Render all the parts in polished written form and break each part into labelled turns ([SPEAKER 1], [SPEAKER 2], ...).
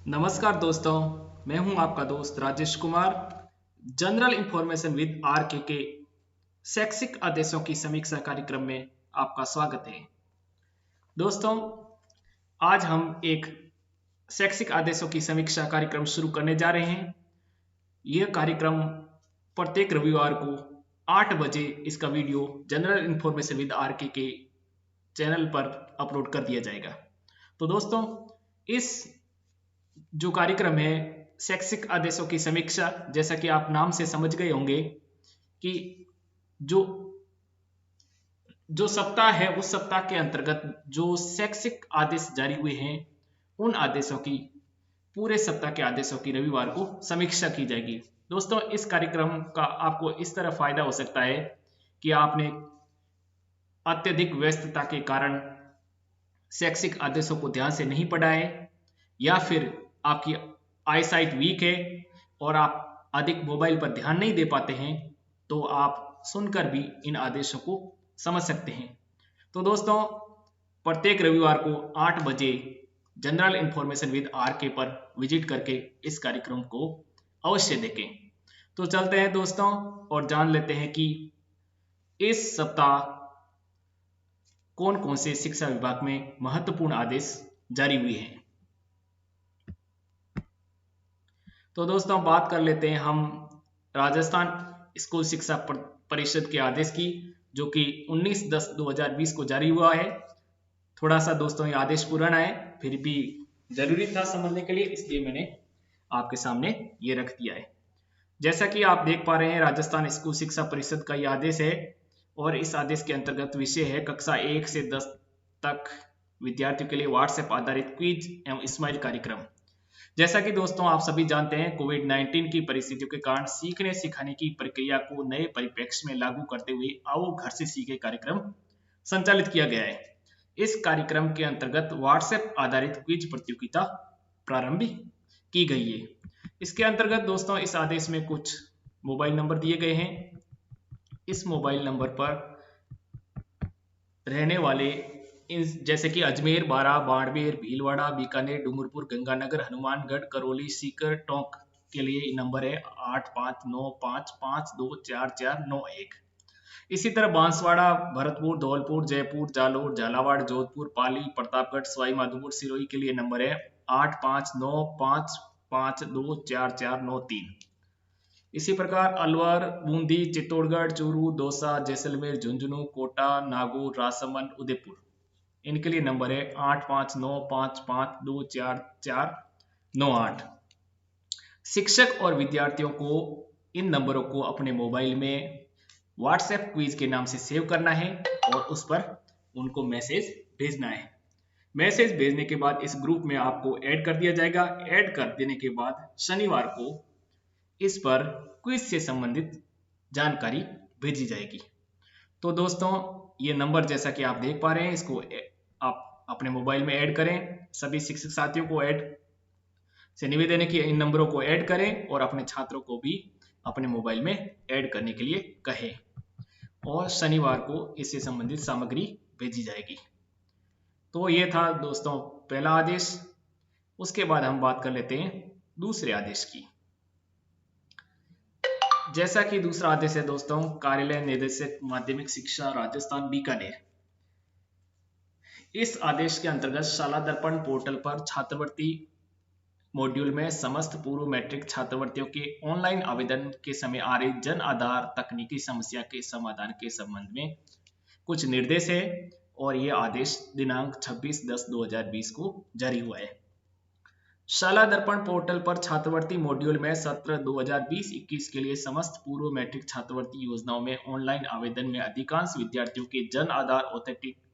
[SPEAKER 1] नमस्कार दोस्तों, मैं हूं आपका दोस्त Rajesh Kumar. General information with के शैक्षिक आदेशों की समीक्षा कार्यक्रम में आपका स्वागत है। दोस्तों, आज हम एक शैक्षिक आदेशों की समीक्षा कार्यक्रम शुरू करने जा रहे हैं। यह कार्यक्रम प्रत्येक रविवार को 8 बजे इसका वीडियो जनरल इंफॉर्मेशन विद के चैनल पर अपलोड कर दिया जाएगा। तो दोस्तों, इस जो कार्यक्रम है शैक्षिक आदेशों की समीक्षा, जैसा कि आप नाम से समझ गए होंगे कि जो जो सप्ताह है उस सप्ताह के अंतर्गत जो शैक्षिक आदेश जारी हुए हैं उन आदेशों की, पूरे सप्ताह के आदेशों की रविवार को समीक्षा की जाएगी। दोस्तों, इस कार्यक्रम का आपको इस तरह फायदा हो सकता है कि आपने अत्यधिक व्यस्तता के कारण शैक्षिक आदेशों को ध्यान से नहीं पढ़ा है, या फिर आपकी आईसाइट वीक है और आप अधिक मोबाइल पर ध्यान नहीं दे पाते हैं, तो आप सुनकर भी इन आदेशों को समझ सकते हैं। तो दोस्तों, प्रत्येक रविवार को 8 बजे जनरल इंफॉर्मेशन विद के पर विजिट करके इस कार्यक्रम को अवश्य देखें। तो चलते हैं दोस्तों और जान लेते हैं कि इस सप्ताह कौन कौन से शिक्षा विभाग में महत्वपूर्ण आदेश जारी हुए हैं। तो दोस्तों, बात कर लेते हैं हम राजस्थान स्कूल शिक्षा परिषद के आदेश की, जो कि 19/10/2020 को जारी हुआ है। थोड़ा सा दोस्तों ये आदेश पुराना है, फिर भी जरूरी था समझने के लिए, इसलिए मैंने आपके सामने ये रख दिया है। जैसा कि आप देख पा रहे हैं, राजस्थान स्कूल शिक्षा परिषद का ये आदेश है और इस आदेश के अंतर्गत विषय है कक्षा 1 से 10 तक विद्यार्थियों के लिए व्हाट्सएप आधारित क्विज एवं स्माइल कार्यक्रम। जैसा कि दोस्तों आप सभी जानते हैं, कोविड-19 की परिस्थितियों के कारण सीखने सिखाने की प्रक्रिया को नए परिप्रेक्ष्य में लागू करते हुए आओ घर से सीखे कार्यक्रम संचालित किया गया है। इस कार्यक्रम के अंतर्गत व्हाट्सएप आधारित क्विज प्रतियोगिता प्रारंभ की गई है। इसके अंतर्गत दोस्तों इस आदेश में कुछ मोबाइल नंबर दिए गए हैं। इस मोबाइल नंबर पर रहने वाले जैसे कि अजमेर, बारा, बाड़मेर, भीलवाड़ा, बीकानेर, डूंगरपुर, गंगानगर, हनुमानगढ़, करौली, सीकर, टोंक के लिए नंबर है 8595524491। इसी तरह बांसवाड़ा, भरतपुर, धौलपुर, जयपुर, जालोर, झालावाड़, जोधपुर, पाली, प्रतापगढ़, सवाई माधोपुर, सिरोही के लिए नंबर है 8595524493। इसी प्रकार अलवर, बूंदी, चित्तौड़गढ़, चूरू, दौसा, जैसलमेर, झुंझुनू, कोटा, नागौर, राजसमंद, उदयपुर, इनके लिए नंबर है 8595524498। शिक्षक और विद्यार्थियों को इन नंबरों को अपने मोबाइल में व्हाट्सएप क्विज के नाम से सेव करना है और उस पर उनको मैसेज भेजना है। मैसेज भेजने के बाद इस ग्रुप में आपको ऐड कर दिया जाएगा। ऐड कर देने के बाद शनिवार को इस पर क्विज से संबंधित जानकारी भेजी जाएगी। तो दोस्तों, ये नंबर जैसा कि आप देख पा रहे हैं, इसको आप अपने मोबाइल में ऐड करें। सभी शिक्षक साथियों को ऐड से निवेदन है कि इन नंबरों को ऐड करें और अपने छात्रों को भी अपने मोबाइल में ऐड करने के लिए कहें और शनिवार को इससे संबंधित सामग्री भेजी जाएगी। तो ये था दोस्तों पहला आदेश। उसके बाद हम बात कर लेते हैं दूसरे आदेश की। जैसा कि दूसरा आदेश है दोस्तों, कार्यालय निदेशक माध्यमिक शिक्षा राजस्थान बीकानेर। इस आदेश के अंतर्गत शाला दर्पण पोर्टल पर छात्रवृत्ति मॉड्यूल में समस्त पूर्व मैट्रिक छात्रवृत्तियों के ऑनलाइन आवेदन के समय आ रही जन आधार तकनीकी समस्या के समाधान के संबंध में कुछ निर्देश है और यह आदेश दिनांक 26/10/2020 को जारी हुआ है। शाला दर्पण पोर्टल पर छात्रवृत्ति मॉड्यूल में सत्र 2020-21 के लिए समस्त पूर्व मैट्रिक छात्रवृत्ति योजनाओं में ऑनलाइन आवेदन में अधिकांश विद्यार्थियों के जन आधार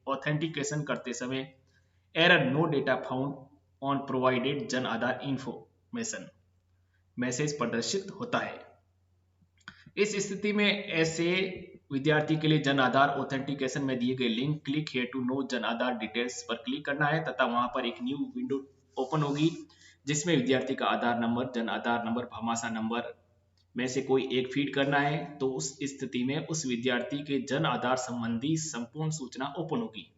[SPEAKER 1] ऑथेंटिकेशन करते समय error no data found on provided Jan Aadhaar information message प्रदर्शित होता है। इस स्थिति में ऐसे विद्यार्थी के लिए जन आधार ऑथेंटिकेशन में दिए गए link click here to know Jan Aadhaar details पर क्लिक करना है तथा वहां पर एक न्यू विंडो ओपन होगी जिसमें विद्यार्थी का आधार number, Jan Aadhaar number, Bhamashah number में से कोई एक फीड करना है। तो उस स्थिति में उस विद्यार्थी के जन आधार संबंधी संपूर्ण सूचना ओपन होगी,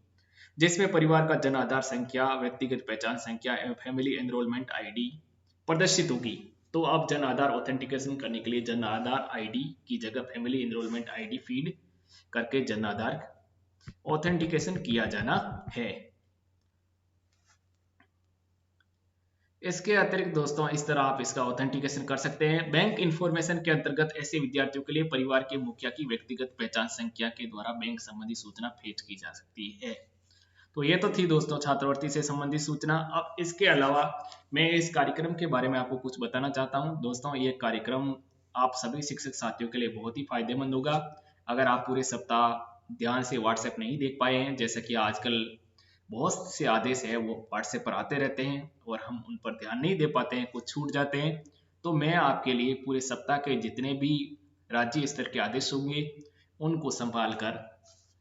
[SPEAKER 1] जिसमें परिवार का जन आधार संख्या, व्यक्तिगत पहचान संख्या एवं फैमिली एनरोलमेंट आईडी, प्रदर्शित होगी। तो अब जन आधार ऑथेंटिकेशन करने के लिए जन आधार आईडी की जगह फैमिली एनरोलमेंट आईडी फीड करके जन आधार ऑथेंटिकेशन किया जाना है। इसके अतिरिक्त दोस्तों इस तरह आप इसका ऑथेंटिकेशन कर सकते हैं। बैंक इंफॉर्मेशन के अंतर्गत ऐसे विद्यार्थियों के लिए परिवार के मुखिया की व्यक्तिगत पहचान संख्या के द्वारा बैंक संबंधी सूचना फेच की जा सकती है। तो ये तो थी दोस्तों छात्रवृत्ति से संबंधित सूचना। अब इसके अलावा मैं इस कार्यक्रम के बारे में आपको कुछ बताना चाहता हूँ। दोस्तों ये कार्यक्रम आप सभी शिक्षक साथियों के लिए बहुत ही फायदेमंद होगा। अगर आप पूरे सप्ताह ध्यान से व्हाट्सएप नहीं देख पाए हैं, जैसे कि आजकल बहुत से आदेश है वो व्हाट्सएप पर आते रहते हैं और हम उन पर ध्यान नहीं दे पाते हैं, कुछ छूट जाते हैं, तो मैं आपके लिए पूरे सप्ताह के जितने भी राज्य स्तर के आदेश होंगे उनको संभाल कर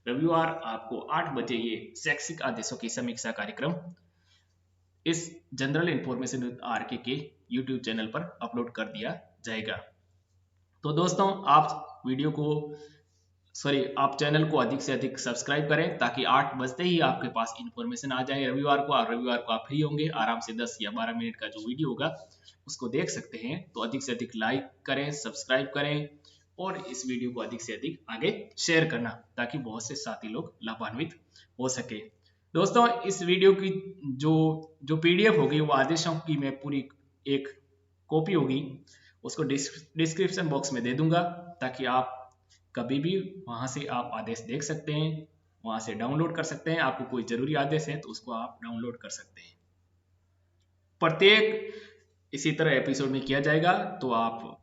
[SPEAKER 1] रविवार आपको 8 बजे ये शैक्षिक आदेशों की समीक्षा कार्यक्रम इस जनरल इंफॉर्मेशन विद आरके के यूट्यूब चैनल पर अपलोड कर दिया जाएगा। तो दोस्तों आप चैनल को अधिक से अधिक सब्सक्राइब करें ताकि 8 बजते ही आपके पास इंफॉर्मेशन आ जाए रविवार को। और रविवार को आप फ्री होंगे, आराम से 10 या 12 मिनट का जो वीडियो होगा उसको देख सकते हैं। तो अधिक से अधिक लाइक करें, सब्सक्राइब करें और इस वीडियो को अधिक से अधिक आगे शेयर करना ताकि बहुत से साथी लोग लाभान्वित हो सके। दोस्तों इस वीडियो की जो पीडीएफ होगी वो आदेशों की मैं पूरी एक कॉपी होगी उसको डिस्क्रिप्शन बॉक्स में दे दूंगा ताकि आप कभी भी वहां से आप आदेश देख सकते हैं, वहां से डाउनलोड कर सकते हैं। आपको कोई जरूरी आदेश है तो उसको आप डाउनलोड कर सकते हैं। प्रत्येक इसी तरह एपिसोड में किया जाएगा, तो आप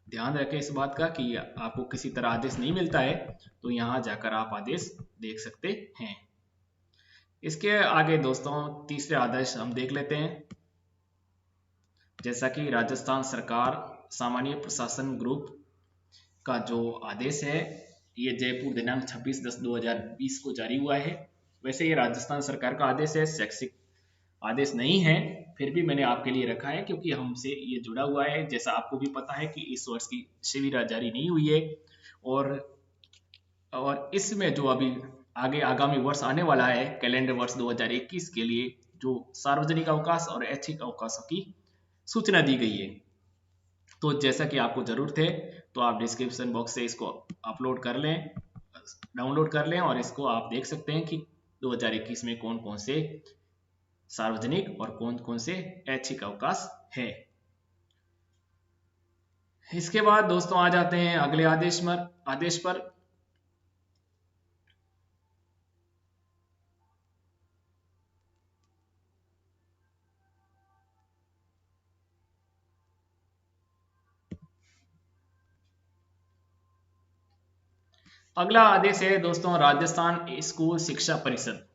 [SPEAKER 1] ध्यान रखें इस बात का कि आपको किसी तरह आदेश नहीं मिलता है तो यहाँ जाकर आप आदेश देख सकते हैं। इसके आगे दोस्तों तीसरे आदेश हम देख लेते हैं। जैसा कि राजस्थान सरकार सामान्य प्रशासन ग्रुप का जो आदेश है ये जयपुर दिनांक 26/10/2020 को जारी हुआ है। वैसे ये राजस्थान सरकार का आदेश है, शैक्षिक आदेश नहीं है, फिर भी मैंने आपके लिए रखा है क्योंकि हमसे ये जुड़ा हुआ है। जैसा आपको भी पता है कि इस वर्ष की शिविर जारी नहीं हुई है और इसमें जो अभी आगे आगामी वर्ष आने वाला है कैलेंडर वर्ष 2021 के लिए जो सार्वजनिक अवकाश और ऐच्छिक अवकाशों की सूचना दी गई है। तो जैसा कि आपको जरूरत है तो आप डिस्क्रिप्शन बॉक्स से इसको अपलोड कर लें, डाउनलोड कर लें और इसको आप देख सकते हैं कि 2021 में कौन कौन से सार्वजनिक और कौन कौन से ऐच्छिक अवकाश है। इसके बाद दोस्तों आ जाते हैं अगले आदेश पर। अगला आदेश है दोस्तों राजस्थान स्कूल शिक्षा परिषद।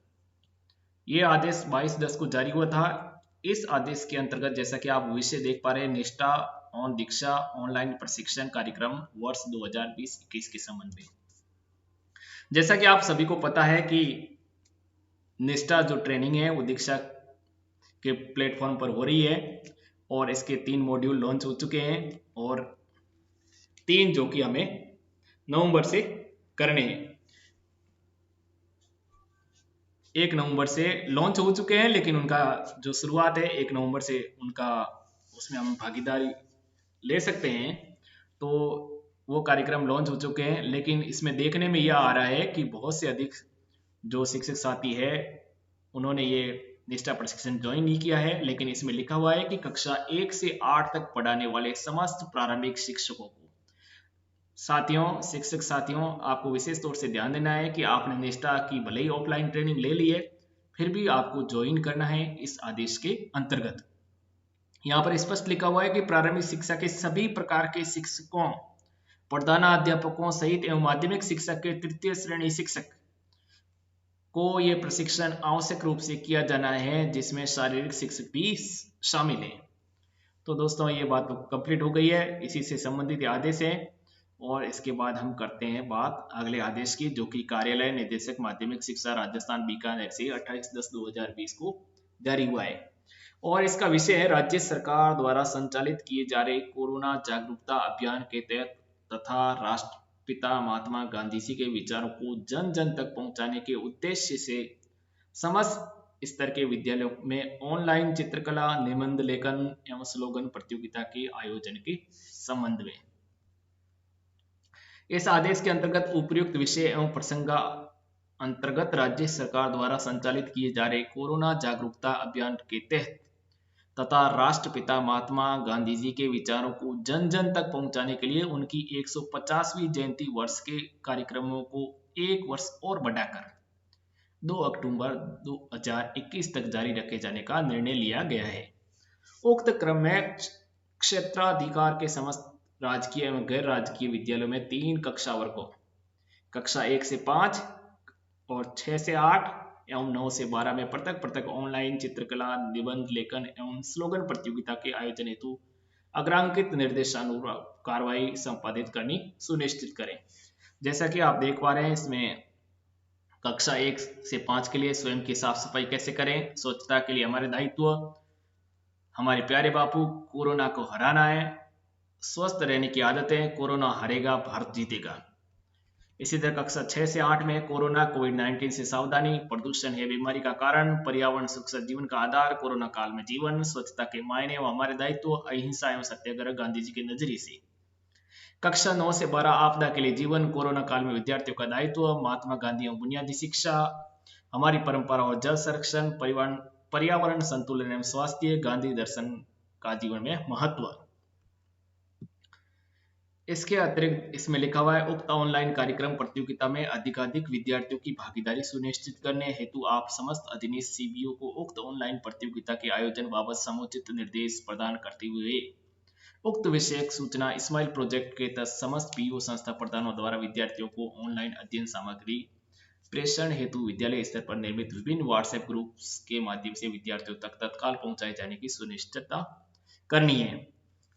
[SPEAKER 1] ये आदेश 22/10 को जारी हुआ था। इस आदेश के अंतर्गत जैसा कि आप विषय देख पा रहे हैं निष्ठा ऑन दीक्षा ऑनलाइन प्रशिक्षण कार्यक्रम वर्ष 2020-21 के संबंध में। जैसा कि आप सभी को पता है कि निष्ठा जो ट्रेनिंग है वो दीक्षा के प्लेटफॉर्म पर हो रही है और इसके 3 मॉड्यूल लॉन्च हो चुके हैं और 3 जो कि हमें नवंबर से करने हैं। 1 नवंबर से लॉन्च हो चुके हैं लेकिन उनका जो शुरुआत है 1 नवंबर से उनका उसमें हम भागीदारी ले सकते हैं। तो वो कार्यक्रम लॉन्च हो चुके हैं लेकिन इसमें देखने में यह आ रहा है कि बहुत से अधिक जो शिक्षक साथी है उन्होंने ये निष्ठा प्रशिक्षण ज्वाइन नहीं किया है। लेकिन इसमें लिखा हुआ है कि कक्षा 1 से 8 तक पढ़ाने वाले समस्त प्रारंभिक शिक्षकों को शिक्षक साथियों आपको विशेष तौर से ध्यान देना है कि आपने निष्ठा की भले ही ऑफलाइन ट्रेनिंग ले ली है फिर भी आपको ज्वाइन करना है इस आदेश के अंतर्गत। यहाँ पर स्पष्ट लिखा हुआ है कि प्रारंभिक शिक्षा के सभी प्रकार के शिक्षकों प्रधानाध्यापकों सहित एवं माध्यमिक शिक्षा के तृतीय श्रेणी शिक्षक को ये प्रशिक्षण आवश्यक रूप से किया जाना है जिसमें शारीरिक शिक्षक भी शामिल है। तो दोस्तों ये बात कंप्लीट हो गई है, इसी से संबंधित आदेश है। और इसके बाद हम करते हैं बात अगले आदेश की जो कि कार्यालय निदेशक माध्यमिक शिक्षा राजस्थान बीकानेर से 28/10/2020 को जारी हुआ है और इसका विषय है राज्य सरकार द्वारा संचालित किए जा रहे कोरोना जागरूकता अभियान के तहत तथा राष्ट्रपिता महात्मा गांधी जी के विचारों को जन जन तक पहुंचाने के उद्देश्य से समस्त स्तर के विद्यालयों में ऑनलाइन चित्रकला, निबंध लेखन एवं स्लोगन प्रतियोगिता के आयोजन के संबंध में। इस आदेश के अंतर्गत उपयुक्त विषय एवं प्रसंग अंतर्गत राज्य सरकार द्वारा संचालित किए जा रहे कोरोना जागरूकता अभियान के तहत तथा राष्ट्रपिता महात्मा गांधी जी के विचारों को जन जन तक पहुंचाने के लिए उनकी 150वीं जयंती वर्ष के कार्यक्रमों को एक वर्ष और बढ़ाकर 2 अक्टूबर 2021 तक जारी रखे जाने का निर्णय लिया गया है। उक्त क्रम में क्षेत्राधिकार के समस्त राजकीय एवं गैर राजकीय विद्यालयों में 3 कक्षा वर्गों कक्षा 1 से 5 और 6 से 8 एवं 9 से 12 में पृथक पृथक ऑनलाइन चित्रकला, निबंध लेखन एवं स्लोगन प्रतियोगिता के आयोजन हेतु अग्रांकित निर्देशानुसार कार्रवाई संपादित करनी सुनिश्चित करें। जैसा कि आप देख पा रहे हैं, इसमें कक्षा 1 से 5 के लिए स्वयं की साफ सफाई कैसे करें, स्वच्छता के लिए हमारे दायित्व, हमारे प्यारे बापू, कोरोना को हराना है, स्वस्थ रहने की आदतें, कोरोना हारेगा भारत जीतेगा। इसी तरह कक्षा 6 से 8 में कोरोना कोविड-19 से सावधानी, प्रदूषण है बीमारी का कारण, पर्यावरण सुरक्षा जीवन का आधार, कोरोना काल में जीवन, स्वच्छता के मायने व हमारे दायित्व, अहिंसा एवं सत्याग्रह गांधी जी के नजरिए से। कक्षा 9 से 12 आपदा के लिए जीवन, कोरोना काल में विद्यार्थियों का दायित्व, महात्मा गांधी एवं बुनियादी शिक्षा, हमारी परंपरा और जल संरक्षण, पर्यावरण संतुलन एवं स्वास्थ्य, गांधी दर्शन का जीवन में महत्व। इसके अतिरिक्त इसमें लिखा हुआ है, उक्त ऑनलाइन कार्यक्रम प्रतियोगिता में अधिकाधिक विद्यार्थियों की भागीदारी सुनिश्चित करने हेतु आप समस्त अधीनस्थ सीबीओ को उक्त ऑनलाइन प्रतियोगिता के आयोजन बाबत समुचित निर्देश प्रदान करते हुए उक्त विषयक सूचना स्माइल प्रोजेक्ट के तहत समस्त पीओ संस्था प्रधानों द्वारा विद्यार्थियों को ऑनलाइन अध्ययन सामग्री प्रेषण हेतु विद्यालय स्तर पर निर्मित विभिन्न व्हाट्सएप ग्रुप्स के माध्यम से विद्यार्थियों तक तत्काल पहुंचाए जाने की सुनिश्चितता करनी है।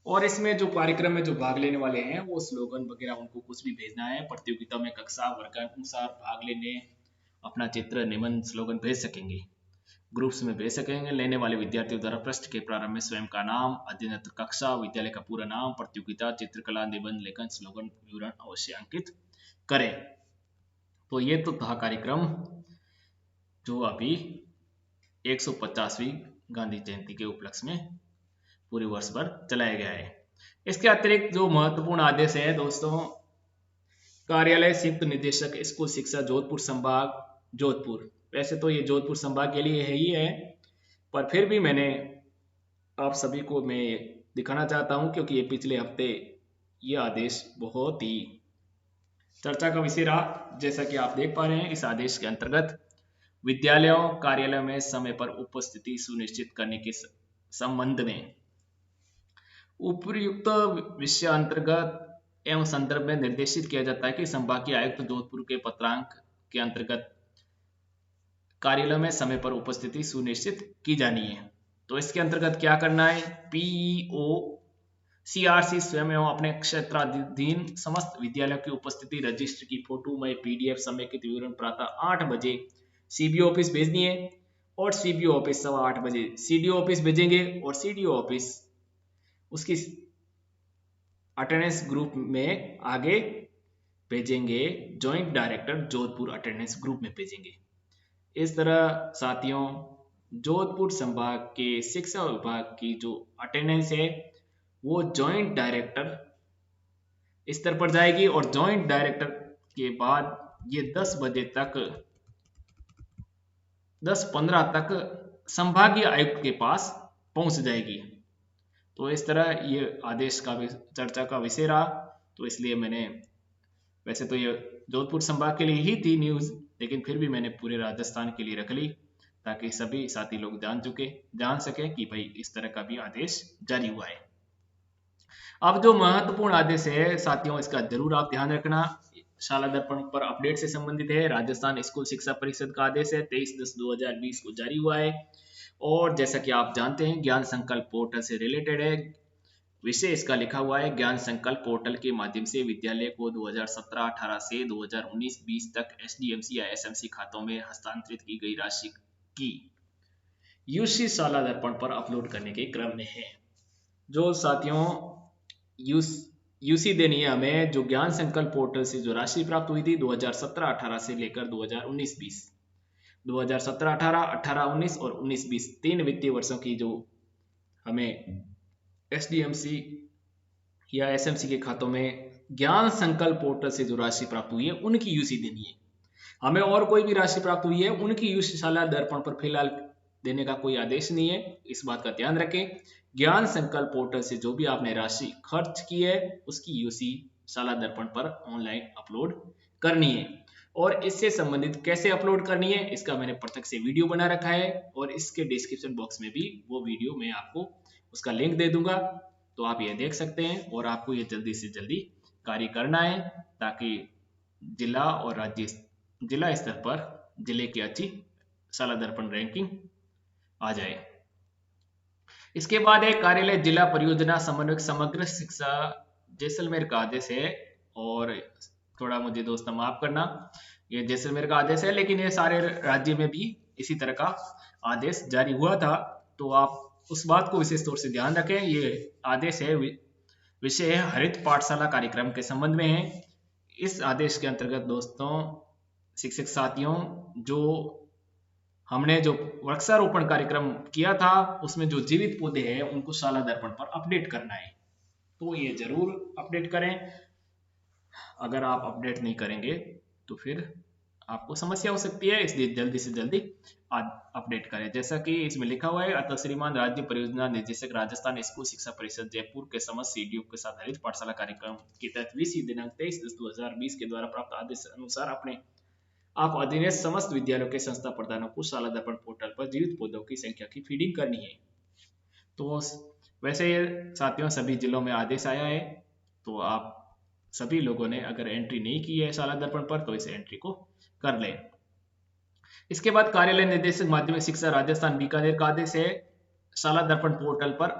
[SPEAKER 1] और इसमें जो कार्यक्रम में जो भाग लेने वाले हैं वो स्लोगन वगैरह उनको कुछ भी भेजना है। प्रतियोगिता में कक्षा वर्ग अनुसार भाग लेने अपना चित्र, निबंध, स्लोगन भेज सकेंगे, ग्रुप्स में भेज सकेंगे। लेने वाले विद्यार्थियों द्वारा पृष्ठ के प्रारंभ में स्वयं का नाम, अध्ययनरत कक्षा, विद्यालय का पूरा नाम, प्रतियोगिता, चित्रकला, निबंध लेखन, स्लोगन विवरण अवश्य अंकित करें। तो ये तो था कार्यक्रम जो अभी 150वीं गांधी जयंती के उपलक्ष्य में पूरे वर्ष भर चलाया गया है। इसके अतिरिक्त जो महत्वपूर्ण आदेश है दोस्तों, कार्यालय संयुक्त निदेशक स्कूल शिक्षा जोधपुर संभाग जोधपुर, वैसे तो ये जोधपुर संभाग के लिए है ही है, पर फिर भी मैंने आप सभी को मैं दिखाना चाहता हूं क्योंकि ये पिछले हफ्ते ये आदेश बहुत ही चर्चा का विषय रहा। जैसा कि आप देख पा रहे हैं, इस आदेश के अंतर्गत विद्यालयों कार्यालयों में समय पर उपस्थिति सुनिश्चित करने के संबंध में उपयुक्त विषय अंतर्गत एवं संदर्भ में निर्देशित किया जाता है कि संभागीय आयुक्त जोधपुर के पत्रांक के अंतर्गत कार्यालय में समय पर उपस्थिति सुनिश्चित की जानी है। तो इसके अंतर्गत क्या करना है, पीईओ सीआरसी स्वयं एवं अपने क्षेत्राधीन समस्त विद्यालयों की उपस्थिति रजिस्टर की फोटो में पीडीएफ समेकित विवरण प्रातः 8 बजे सीबीओ ऑफिस भेजनी है और सीबीओ ऑफिस 8:15 बजे सीडीओ ऑफिस भेजेंगे और सीडीओ ऑफिस उसकी अटेंडेंस ग्रुप में आगे भेजेंगे, joint director Jodhpur attendance group में भेजेंगे। इस तरह साथियों, जोधपुर संभाग के शिक्षा विभाग की जो अटेंडेंस है वो जॉइंट डायरेक्टर स्तर पर जाएगी और जॉइंट डायरेक्टर के बाद ये 10:15 तक संभागीय आयुक्त के पास पहुंच जाएगी। तो इस तरह ये आदेश का भी चर्चा का विषय रहा। तो इसलिए मैंने, वैसे तो ये जोधपुर संभाग के लिए ही थी न्यूज, लेकिन फिर भी मैंने पूरे राजस्थान के लिए रख ली ताकि सभी साथी लोग जान सके कि भाई इस तरह का भी आदेश जारी हुआ है। अब जो महत्वपूर्ण आदेश है साथियों, इसका जरूर आप ध्यान रखना। शाला दर्पण पर अपडेट से संबंधित है। राजस्थान स्कूल शिक्षा परिषद का आदेश है 23/10/2020 को जारी हुआ है और जैसा कि आप जानते हैं ज्ञान संकल्प पोर्टल से रिलेटेड है। विषय इसका लिखा हुआ है, ज्ञान संकल्प पोर्टल के माध्यम से विद्यालय को 2017-18 से 2019-20 तक एसडीएमसी या एसएमसी खातों में हस्तांतरित की गई राशि की यूसी शाला दर्पण पर अपलोड करने के क्रम में है। जो साथियों यूसी देनी है हमें, जो ज्ञान संकल्प पोर्टल से जो राशि प्राप्त हुई थी 2017-18 से लेकर 2019-20, 2017-18, 18-19 और 19-20 3 वित्तीय वर्षों की जो हमें एसडीएमसी या एसएमसी के खातों में ज्ञान संकल्प पोर्टल से जो राशि प्राप्त हुई है उनकी यूसी देनी है। हमें और कोई भी राशि प्राप्त हुई है उनकी यूसी सालाना दर्पण पर फिलहाल देने का कोई आदेश नहीं है, इस बात का ध्यान रखें। ज्ञान संकल्प पोर्टल से जो भी आपने राशि खर्च की है उसकी यूसी सालाना दर्पण पर ऑनलाइन अपलोड करनी है। और इससे संबंधित कैसे अपलोड करनी है इसका मैंने पृथक से वीडियो बना रखा है और इसके डिस्क्रिप्शन बॉक्स में भी वो वीडियो मैं आपको उसका लिंक दे दूंगा, तो आप ये देख सकते हैं। और आपको ये जल्दी से जल्दी कार्य करना है ताकि जिला और राज्य जिला स्तर पर जिले की अच्छी सालाना दर्पण रैंकिंग आ जाए। इसके बाद है कार्यालय जिला परियोजना समन्वयक समग्र शिक्षा जैसलमेर का आदेश है। और थोड़ा मुझे दोस्तों माफ करना, ये जैसलमेर का आदेश है लेकिन ये सारे राज्य में भी इसी तरह का आदेश जारी हुआ था, तो आप उस बात को विशेष तौर से ध्यान रखें। ये आदेश है विषय है हरित पाठशाला कार्यक्रम के संबंध में है। इस आदेश के अंतर्गत दोस्तों शिक्षक साथियों, जो हमने जो वृक्षारोपण कार्यक्रम किया था उसमें जो जीवित पौधे हैं उनको सालाना दर्पण पर अपडेट करना है, तो ये जरूर अपडेट करें। अगर आप अपडेट नहीं करेंगे तो फिर आपको समस्या हो सकती है, इसलिए जल्दी से जल्दी अपडेट करें। जैसा कि इसमें लिखा हुआ है, अतः श्रीमान राज्य परियोजना निदेशक राजस्थान स्कूल शिक्षा परिषद जयपुर के समस्त सीडीओ के साथ हरित पाठशाला कार्यक्रम के तहत वीसी दिनांक 23/10/2020 के द्वारा प्राप्त आदेश अनुसार अपने आप अधीनस्थ समस्त विद्यालयों के संस्था प्रधानों को सालाना दर्पण पोर्टल पर जीवित पौधों की संख्या की फीडिंग करनी है। तो वैसे साथियों सभी जिलों में आदेश आया है, तो आप सभी लोगों ने अगर एंट्री नहीं की है सालाना दर्पण पर तो इस एंट्री को कर लें। इसके बाद कार्यालय निदेशक माध्यमिक शिक्षा राजस्थान बीकानेर का आदेश है। सालाना दर्पण पोर्टल पर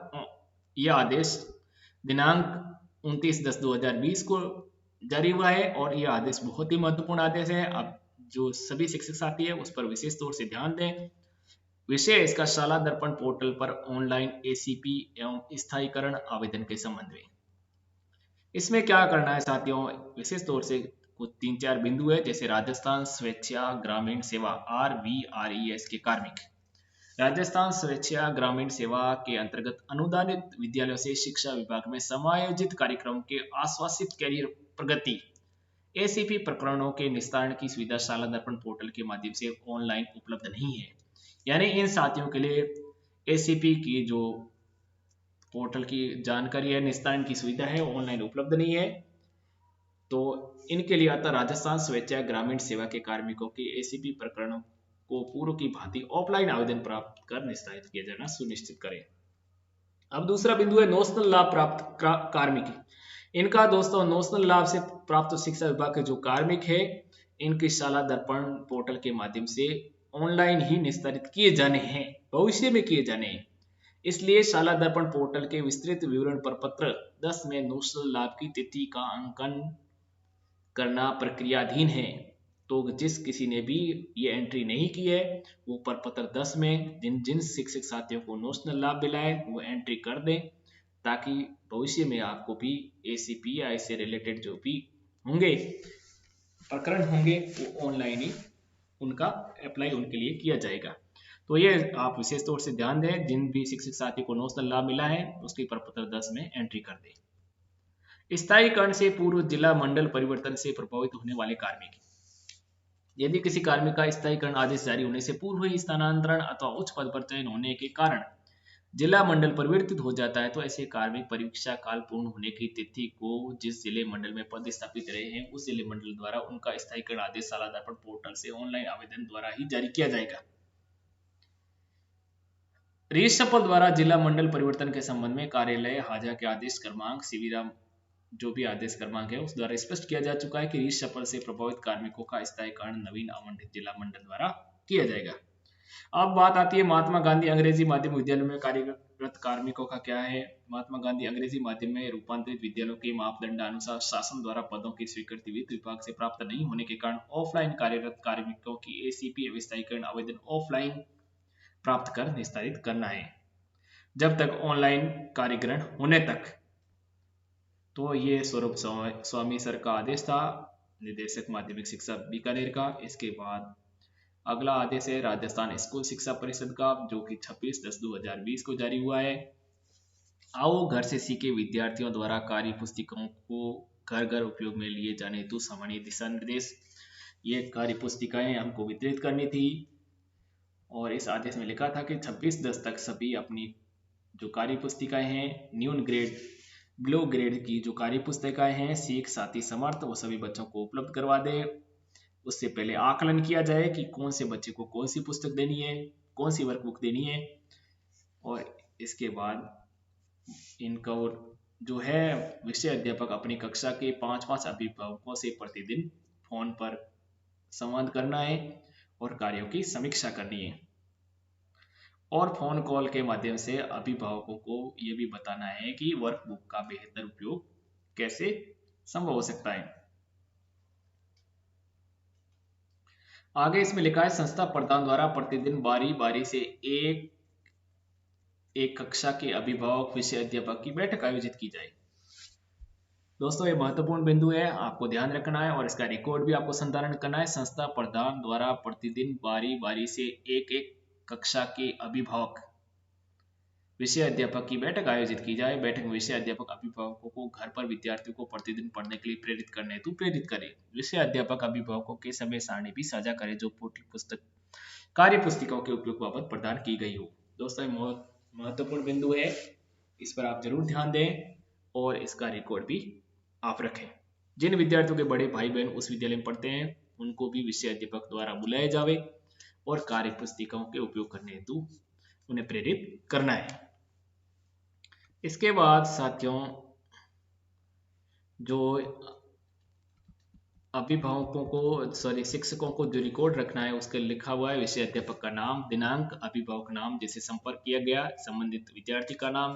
[SPEAKER 1] यह आदेश दिनांक 29/10/2020 को जारी हुआ है और यह आदेश बहुत ही महत्वपूर्ण आदेश है। अब जो सभी शिक्षक साथी है उस पर विशेष तौर से ध्यान दें। विषय इसका सालाना दर्पण पोर्टल पर ऑनलाइन एसीपी एवं स्थायीकरण आवेदन के संबंध में। इसमें क्या करना है साथियों, विशेष तौर से कुछ 3-4 बिंदु है, जैसे राजस्थान स्वेच्छा ग्रामीण सेवा RVRES के कार्मिक राजस्थान स्वेच्छा ग्रामीण सेवा के अंतर्गत अनुदानित विद्यालयों से शिक्षा विभाग में समायोजित कार्यक्रम के आश्वासित कैरियर प्रगति एसीपी प्रकरणों के निस्तारण की सुविधा सालाना दर्पण पोर्टल के माध्यम से ऑनलाइन उपलब्ध नहीं है। यानी इन साथियों के लिए एसीपी की जो पोर्टल की जानकारी है, निस्तारण की सुविधा है, ऑनलाइन उपलब्ध नहीं है। तो इनके लिए अतः राजस्थान स्वेच्छा ग्रामीण सेवा के कार्मिकों के एसीपी प्रकरणों को पूर्व की भांति ऑफलाइन आवेदन प्राप्त कर निस्तारित किया जाना सुनिश्चित करें। अब दूसरा बिंदु है नोशनल लाभ प्राप्त कार्मिक। इनका दोस्तों नोशनल लाभ से प्राप्त शिक्षा विभाग के जो कार्मिक है इनकी सालाना दर्पण पोर्टल के माध्यम से ऑनलाइन ही निस्तारित किए जाने हैं, भविष्य में किए जाने हैं। इसलिए सालाना दर्पण पोर्टल के विस्तृत विवरण पर पत्र 10 में नोशनल लाभ की तिथि का अंकन करना प्रक्रियाधीन है। तो जिस किसी ने भी ये एंट्री नहीं की है वो प्रपत्र 10 में जिन जिन शिक्षक साथियों को नोशनल लाभ मिला है वो एंट्री कर दें, ताकि भविष्य में आपको भी एसीपी या इससे रिलेटेड जो भी होंगे प्रकरण होंगे वो ऑनलाइन ही उनका अप्लाई उनके लिए किया जाएगा। तो ये आप विशेष तौर से ध्यान दें, जिन भी शिक्षक साथी को नोशनल लाभ मिला है उसकी प्रपत्र 10 में एंट्री कर दें। स्थायीकरण से पूर्व जिला मंडल परिवर्तन से प्रभावित होने वाले कार्मिक। यदि किसी कार्मिक का स्थायीकरण आदेश जारी होने से पूर्व ही स्थानांतरण अथवा उच्च पद पर चयन होने के कारण जिला मंडल परिवर्तित हो जाता है तो ऐसे कार्मिक परीक्षा काल पूर्ण होने की तिथि को जिस जिले मंडल में पद स्थापित रहे हैं उस जिले मंडल द्वारा उनका स्थायीकरण आदेश सालाना दर्पण पोर्टल से ऑनलाइन आवेदन द्वारा ही जारी किया जाएगा। रीशफल द्वारा जिला मंडल परिवर्तन के संबंध में कार्यालय हाजा के आदेश क्रमांक शिविराम जो भी आदेश क्रमांक है उस द्वारा स्पष्ट किया जा चुका है कि रीशफल से प्रभावित कार्मिकों का स्थायीकरण नवीन आवंटित जिला मंडल द्वारा किया जाएगा। अब बात आती है महात्मा गांधी अंग्रेजी माध्यम विद्यालयों में कार्यरत कार्मिकों का क्या है। महात्मा गांधी अंग्रेजी माध्यम में रूपांतरित विद्यालयों के मापदंडानुसार शासन द्वारा पदों की स्वीकृति वित्त विभाग से प्राप्त नहीं होने के कारण ऑफलाइन कार्यरत कार्मिकों की एसीपी स्थायीकरण आवेदन ऑफलाइन प्राप्त कर निस्तारित करना है जब तक ऑनलाइन कार्यग्रहण होने तक। तो ये स्वरूप स्वामी सर का आदेश था, निदेशक माध्यमिक शिक्षा बीकानेर का। इसके बाद अगला आदेश है राजस्थान स्कूल शिक्षा परिषद का, जो कि 26/10/2020 को जारी हुआ है। आओ घर से सीखे विद्यार्थियों द्वारा कार्य पुस्तिकाओं को घर घर उपयोग में लिए जाने हेतु सामान्य दिशा निर्देश। ये कार्य पुस्तिकाएं हमको वितरित करनी थी और इस आदेश में लिखा था कि 26/10 तक सभी अपनी जो कार्य पुस्तिकाएं हैं न्यून ग्रेड बिलो ग्रेड की जो कार्य पुस्तिकाएं हैं सीख साथी समर्थ वो सभी बच्चों को उपलब्ध करवा दे। उससे पहले आकलन किया जाए कि कौन से बच्चे को कौन सी पुस्तक देनी है, कौन सी वर्कबुक देनी है, और इसके बाद इनका जो है विषय अध्यापक अपनी कक्षा के 5-5 अभिभावकों से प्रतिदिन फोन पर संवाद करना है और कार्यों की समीक्षा करनी है। और फोन कॉल के माध्यम से अभिभावकों को यह भी बताना है कि वर्कबुक का बेहतर उपयोग कैसे संभव हो सकता है। आगे इसमें लिखा है संस्था प्रधान द्वारा प्रतिदिन बारी बारी से एक कक्षा के अभिभावक विषय अध्यापक की बैठक आयोजित की जाए। दोस्तों ये महत्वपूर्ण बिंदु है, आपको ध्यान रखना है और इसका रिकॉर्ड भी आपको संधारण करना है। संस्था प्रधान द्वारा प्रतिदिन बारी बारी से एक कक्षा के अभिभावक विषय अध्यापक की बैठक आयोजित की जाए। बैठक में विषय अध्यापक अभिभावकों को घर पर विद्यार्थियों को प्रतिदिन पढ़ने के लिए प्रेरित करने हेतु प्रेरित करे। विषय अध्यापक अभिभावकों के समय सारणी भी साझा करे जो पुस्तक कार्य पुस्तिकाओं के उपयोग बाबत प्रदान की गई हो। दोस्तों बहुत महत्वपूर्ण बिंदु है, इस पर आप जरूर ध्यान दें और इसका रिकॉर्ड भी आप रखें। जिन विद्यार्थियों के बड़े भाई बहन उस विद्यालय में पढ़ते हैं उनको भी विषय अध्यापक द्वारा बुलाया जावे और कार्य पुस्तिकाओं के उपयोग करने हेतु उन्हें प्रेरित करना है। इसके बाद साथियों जो अभिभावकों को शिक्षकों को जो रिकॉर्ड रखना है उसके लिखा हुआ है विषय अध्यापक का नाम, दिनांक, अभिभावक नाम जिसे संपर्क किया गया, संबंधित विद्यार्थी का नाम,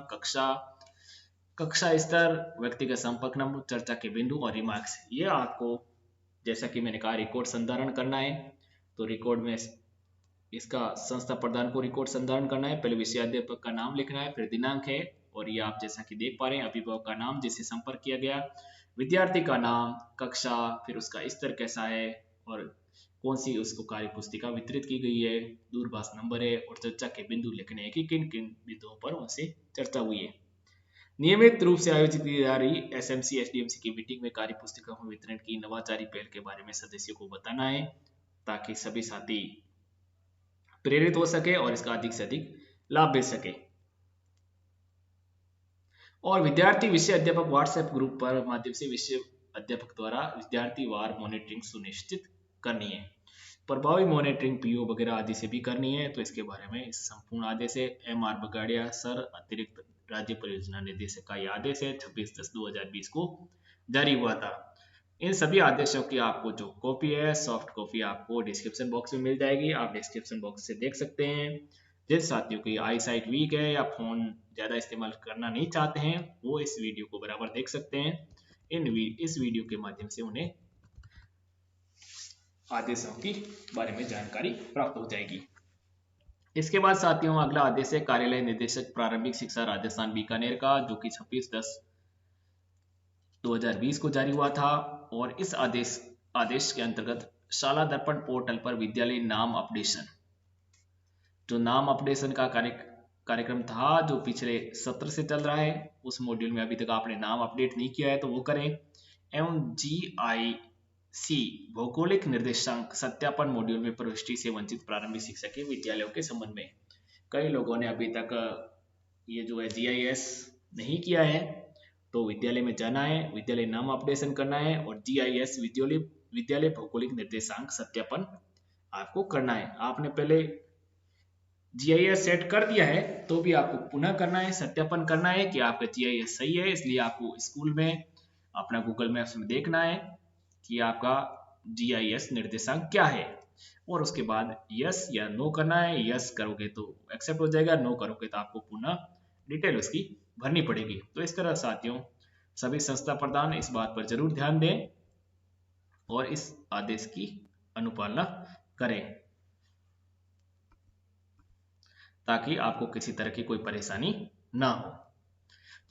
[SPEAKER 1] कक्षा स्तर, व्यक्तिगत संपर्क नंबर, चर्चा के बिंदु और रिमार्क्स। ये आपको जैसा कि मैंने कहा रिकॉर्ड संधारण करना है। तो रिकॉर्ड में इसका संस्था प्रधान को रिकॉर्ड संधारण करना है। पहले विषय अध्यापक का नाम लिखना है, फिर दिनांक है और ये आप जैसा कि देख पा रहे हैं अभिभावक का नाम जिससे संपर्क किया गया, विद्यार्थी का नाम, कक्षा, फिर उसका स्तर कैसा है और कौन सी उसको कार्य पुस्तिका वितरित की गई है, दूरभाष नंबर है और चर्चा के बिंदु लिखने हैं कि किन किन बिंदुओं पर उनसे चर्चा हुई है। नियमित रूप से आयोजित की जा रही एसएमसी एसडीएमसी की मीटिंग में कार्य पुस्तिका वितरण की नवाचारी पहल के बारे में सदस्यों को बताना है ताकि सभी साथी प्रेरित हो सके और इसका अधिक से अधिक लाभ मिल सके। और विद्यार्थी विषय अध्यापक व्हाट्सएप ग्रुप पर माध्यम से विषय अध्यापक द्वारा विद्यार्थी वार मॉनिटरिंग सुनिश्चित करनी है। प्रभावी मॉनिटरिंग पीओ वगैरह आदि से भी करनी है। तो इसके बारे में इस संपूर्ण आदेश है एमआर बगाड़िया सर अतिरिक्त राज्य परियोजना निदेशक का यह आदेश है 26/10/2020 को जारी हुआ था। इन सभी आदेशों की आपको जो कॉपी है सॉफ्ट कॉपी आपको डिस्क्रिप्शन बॉक्स में मिल जाएगी, आप डिस्क्रिप्शन बॉक्स से देख सकते हैं। जिन साथियों की आई साइट वीक है या फोन ज्यादा इस्तेमाल करना नहीं चाहते हैं वो इस वीडियो को बराबर देख सकते हैं। इस वीडियो के माध्यम से उन्हें आदेशों की बारे में जानकारी प्राप्त हो जाएगी। इसके बाद साथियों अगला आदेश है कार्यालय निदेशक प्रारंभिक शिक्षा राजस्थान बीकानेर का, जो कि 26/10/2020 को जारी हुआ था। और इस आदेश के अंतर्गत शाला दर्पण पोर्टल पर विद्यालय नाम अपडेशन, जो नाम अपडेशन का कार्यक्रम था जो पिछले सत्र से चल रहा है, उस मॉड्यूल में अभी तक आपने नाम अपडेट नहीं किया है तो वो करें। एवं GIC भौगोलिक निर्देशांक सत्यापन मॉड्यूल में प्रविष्टि से वंचित प्रारंभिक शिक्षा के विद्यालयों के संबंध में कई लोगों ने अभी तक ये जो है GIS नहीं किया है, तो विद्यालय में जाना है, विद्यालय नाम अपडेशन करना है और GIS विद्यालय भौगोलिक निर्देशांक सत्यापन आपको करना है। आपने पहले GIS सेट कर दिया है तो भी आपको पुनः करना है, सत्यापन करना है कि आपका GIS सही है। इसलिए आपको स्कूल में अपना गूगल मैप्स में देखना है कि आपका GIS निर्देशांक क्या है और उसके बाद यस या नो करना है। यस करोगे तो एक्सेप्ट हो जाएगा, नो करोगे तो आपको पुनः डिटेल उसकी भरनी पड़ेगी। तो इस तरह साथियों सभी संस्था प्रधान इस बात पर जरूर ध्यान दें और इस आदेश की अनुपालना करें ताकि आपको किसी तरह की कोई परेशानी ना हो।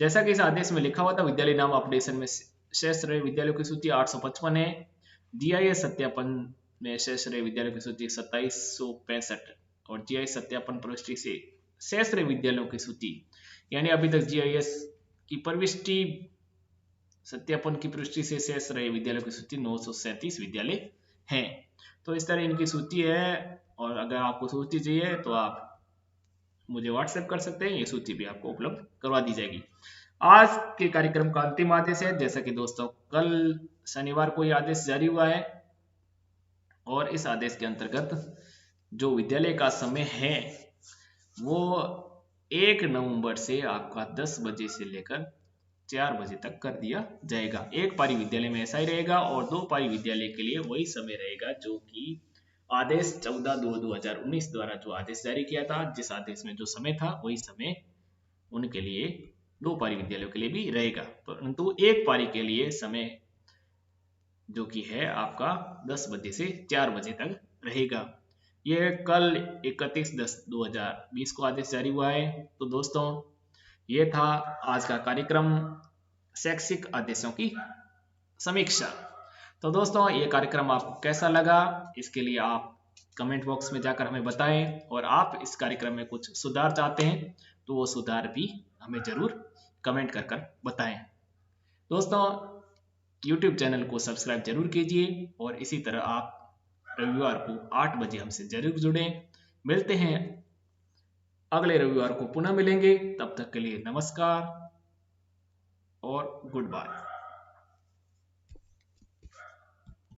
[SPEAKER 1] जैसा कि इस आदेश में लिखा हुआ था विद्यालय नाम अपडेशन में शेष रहे विद्यालयों की सूची 855 है। GIS सत्यापन में शेष रहे विद्यालयों की सूची 2765 और जीआईएस सत्यापन प्रविष्टि से शेष रहे विद्यालयों की सूची, यानी अभी तक जीआईएस की प्रविष्टि सत्यापन की प्रविष्टि से शेष रहे विद्यालयों की सूची 937 विद्यालय हैं। तो इस तरह इनकी सूची है, और अगर आपको सूची चाहिए तो आप मुझे व्हाट्सएप कर सकते हैं, ये सूची भी आपको उपलब्ध करवा दी जाएगी। आज के कार्यक्रम का अंतिम आदेश है, जैसा कि दोस्तों कल शनिवार को ये आदेश जारी हुआ है, और इस आदेश के अंतर्गत जो विद्यालय का समय है वो 1 नवंबर से आपका 10 बजे से लेकर 4 बजे तक कर दिया जाएगा। एक पारी विद्यालय में ऐसा ही रहेगा, और 2 पारी विद्यालय के लिए वही समय रहेगा जो कि आदेश 14/2/2019 द्वारा जो आदेश जारी किया था, जिस आदेश में जो समय था वही समय उनके लिए 2 पारी विद्यालयों के लिए भी रहेगा, परंतु एक पारी के लिए समय जो कि है आपका 10 बजे से 4 बजे तक रहेगा। यह कल 31/10/2020 को आदेश जारी हुआ है। तो दोस्तों ये था आज का कार्यक्रम शैक्षिक आदेशों की समीक्षा। तो दोस्तों ये कार्यक्रम आपको कैसा लगा, इसके लिए आप कमेंट बॉक्स में जाकर हमें बताएं, और आप इस कार्यक्रम में कुछ सुधार चाहते हैं तो वो सुधार भी हमें जरूर कमेंट कर बताएं। दोस्तों YouTube चैनल को सब्सक्राइब जरूर कीजिए, और इसी तरह आप रविवार को 8 बजे हमसे जरूर जुड़ें। मिलते हैं अगले रविवार को, पुनः मिलेंगे। तब तक के लिए नमस्कार और गुड बाय।